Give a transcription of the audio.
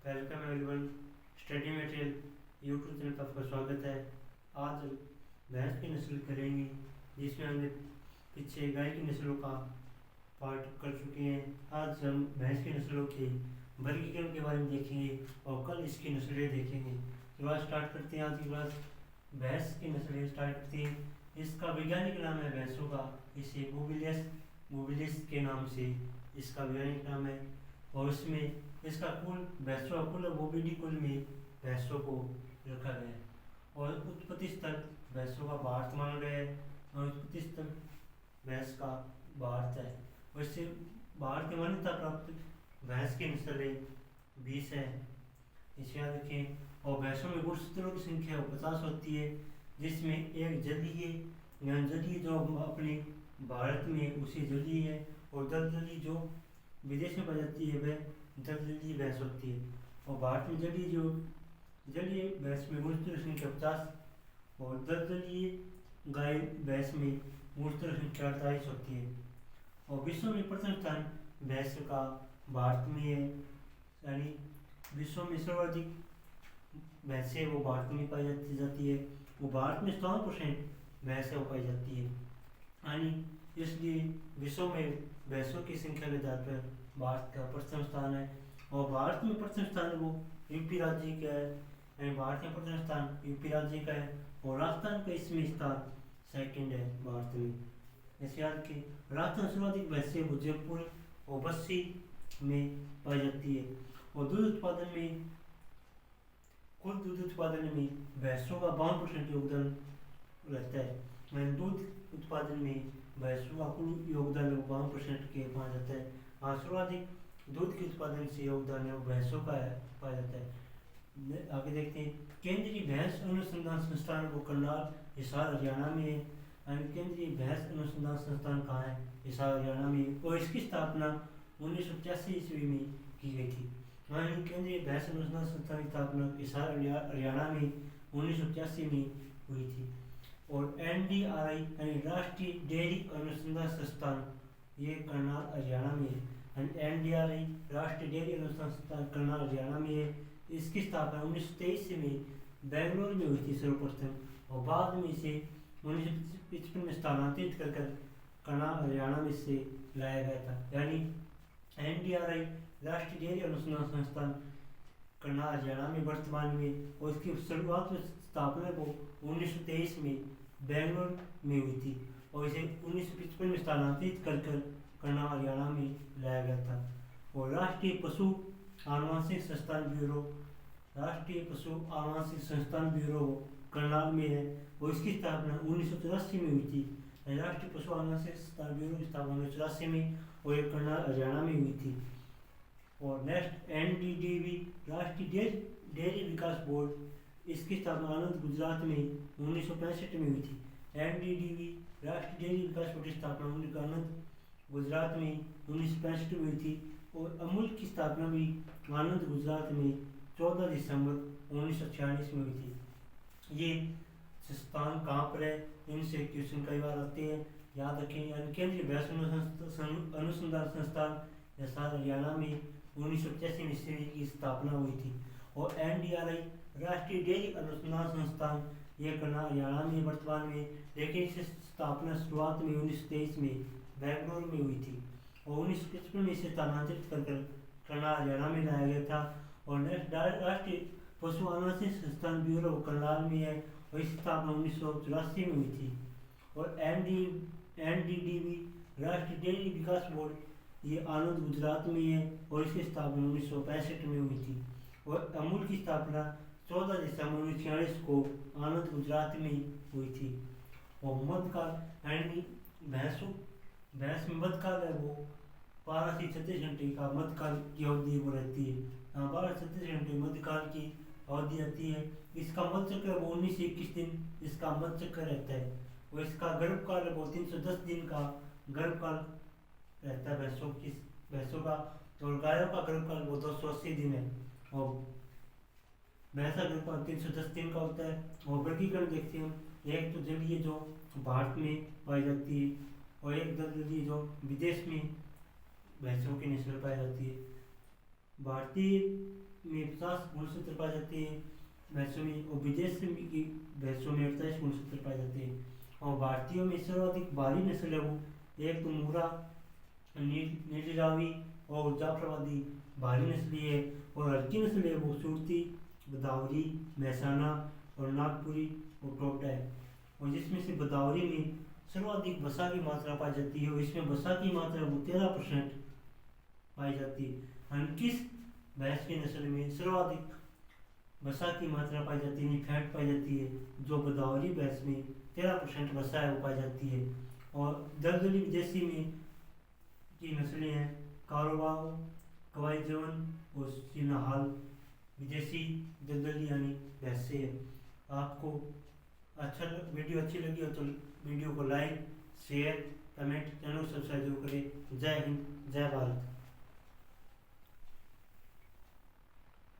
Welcome everyone. Study material YouTube channel पर आपका स्वागत है। आज भैंस की नस्ल करेंगे, जिसमें हमने पीछे गाय की नस्लों का पार्ट कर चुके हैं। आज हम भैंस की नस्लों के वर्गीकरण के बारे में देखेंगे और कल इसकी नस्लें देखेंगे। तो आज स्टार्ट करते हैं। आज की क्लास भैंस की नस्लें स्टार्ट करते हैं। इसका वैज्ञानिक नाम है भैंसों का, इसे मोबिलिस के नाम से इसका वैज्ञानिक नाम है। और इसमें इसका कुल भैंसों का कुल मोबिडी कुल में भैंसों को रखा गया है। और उत्पत्ति स्थल भैंसों का भारत माना गया है और उत्पत्ति स्थल भैंस का भारत है। वैसे भारत की मान्यता प्राप्त भैंस की नस्लें 20 है, इसे याद रखें। और भैंसों में गुणसूत्रों की संख्या 50 होती है, जिसमें एक जलीय जो अपने भारत में उसी जलीय है, और दलदली जो विदेश में पाई जाती है वह दलदली भैंस होती है। और भारत में जलीय भैंस में गुणसूत्र संख्या 50 और दलदली गाय भैंस में गुणसूत्र संख्या 48 होती है। और विश्व में प्रथम स्थान भैंस का भारत में है, यानी विश्व में सर्वाधिक भैंसें वो भारत में पाई जाती है। वो भारत में 100% भैंसें पाई जाती है, यानी इसलिए विश्व में भैंसों की संख्या के आधार पर भारत का प्रथम स्थान है। और भारत में प्रथम स्थान वो यूपी राज्य का है, यानी भारत में प्रथम स्थान यूपी राज्य का है। और राजस्थान का इसमें स्थान सेकंड है भारत में। ऐसे याद कि राजस्थान सर्वाधिक भैंसें वो जयपुर और बस्सी में पाई जाती है। और कुल दूध उत्पादन में भैंसों का 52% योगदान रहता है। यानी दूध उत्पादन में भैंसों का कुल योगदान 52% के पाया जाता है। हाँ, सर्वाधिक दूध के उत्पादन से योगदान है भैंसों का पाया जाता है। आगे देखते हैं। केंद्रीय भैंस अनुसंधान संस्थान वो करनाल हिसार हरियाणा में है। यानी केंद्रीय भैंस अनुसंधान संस्थान कहाँ है? हिसार हरियाणा में। और इसकी स्थापना 1985 ईस्वी में की गई थी। यानी केंद्रीय भैंस अनुसंधान संस्थान की स्थापना हिसार हरियाणा में 1985 में हुई थी। और NDRI यानी राष्ट्रीय डेयरी अनुसंधान संस्थान ये करनाल हरियाणा में है। NDRI राष्ट्रीय डेयरी अनुसंधान संस्थान करनाल हरियाणा में है। इसकी स्थापना 1923 में बेंगलुरु में हुई थी सर्वप्रथम, और बाद में इसे 1955 में स्थानांतरित कर करनाल हरियाणा में से लाया गया था। यानी NDRI राष्ट्रीय डेयरी अनुसंधान संस्थान करनाल हरियाणा में वर्तमान में, और इसकी शुरुआत में स्थापना को 1923 में बेंगलुरु में हुई थी, और इसे 1955 में स्थानांतरित कर करनाल हरियाणा में लाया गया था। और राष्ट्रीय पशु आनुवंशिक संस्थान ब्यूरो करनाल में है, और इसकी स्थापना 1984 में हुई थी। राष्ट्रीय पशु आनुवंशिक संस्थान ब्यूरो की स्थापना 1984 में और ये करनाल हरियाणा में हुई थी। और नेक्स्ट NDDB राष्ट्रीय डेयरी विकास बोर्ड, इसकी स्थापना आनंद गुजरात में 1965 में हुई थी। NDDB राष्ट्रीय डेयरी विकास बोर्ड की स्थापना आनंद गुजरात में 1965 में हुई थी। और अमूल की स्थापना भी आनंद गुजरात में 14 दिसंबर 1946 में हुई थी। ये संस्थान कहाँ पर है, इनसे क्वेश्चन कई बार आते हैं, याद रखें। यानी केंद्रीय भैंस अनुसंधान संस्थान हिसार हरियाणा में 1985 में इसकी स्थापना हुई थी। और NDRI राष्ट्रीय डेयरी अनुसंधान संस्थान ये करनाल हरियाणा में वर्तमान में, लेकिन इसकी स्थापना शुरुआत में 1923 में बेंगलुरु में हुई थी, और 1955 में इसे स्थानांतरित कर करनाल हरियाणा में लाया गया था। और नेक्स्ट राष्ट्रीय पशु आनुवंशिक संस्थान ब्यूरो करनाल में है, और इसकी स्थापना 1984 में हुई थी। और NDDB राष्ट्रीय डेयरी विकास बोर्ड ये आनंद गुजरात में है, और इसकी स्थापना 1965 में हुई थी। और अमूल की स्थापना 14 दिसंबर 1946 को आनंद गुजरात में हुई थी। और मध्यकाल यानी भैंस में मध्यकाल है वो 12 से 36 घंटे का मध्यकाल की अवधि वो रहती है। 12 से 36 घंटे मध्यकाल की अवधि रहती है। इसका मध्यचक्र वो 19 से 21 दिन इसका मध्यचक्र रहता है। और इसका गर्भकाल वो 310 दिन का गर्भकाल रहता है भैंसों का। और गायों का गर्भकाल वो 280 दिन है, और भैंस का गर्भकाल 310 दिन का होता है। और वर्गीकरण देखते हैं। एक तो जलीय जो भारत में पाई जाती है, और एक दलदली जो विदेश में भैंसों की नस्ल पाई जाती है। भारतीय में 50 गुणसूत्र पाए जाते हैं भैंसों में, और विदेश की भैंसों में 48 गुणसूत्र पाए जाते हैं। और भारतीयों में सर्वाधिक भारी नस्ल है वो, एक तो मूरा, नीली रावी और जाफराबादी भारी नस्ली है, और हल्की नस्ल है वो सूरती, गोदावरी, महसाना और नागपुरी और टोटा है। और जिसमें से गोदावरी में सर्वाधिक वसा की मात्रा पाई जाती है, और इसमें वसा की मात्रा वो 13% पाई जाती है। हनकिस भैंस की नस्ल में सर्वाधिक वसा की मात्रा पाई जाती है, फैट पाई जाती है, जो गोदावरी भैंस में 13% वसा है वो पाई जाती है। और दलदली विदेशी में की नस्लें हैं कारोबाग, कवाई जवन और सिनाहाल विदेशी दलदली यानी भैंसे है। आपको वीडियो अच्छी लगी हो तो वीडियो को like, share, comment, channel subscribe जरूर करें। जय हिंद, जय भारत।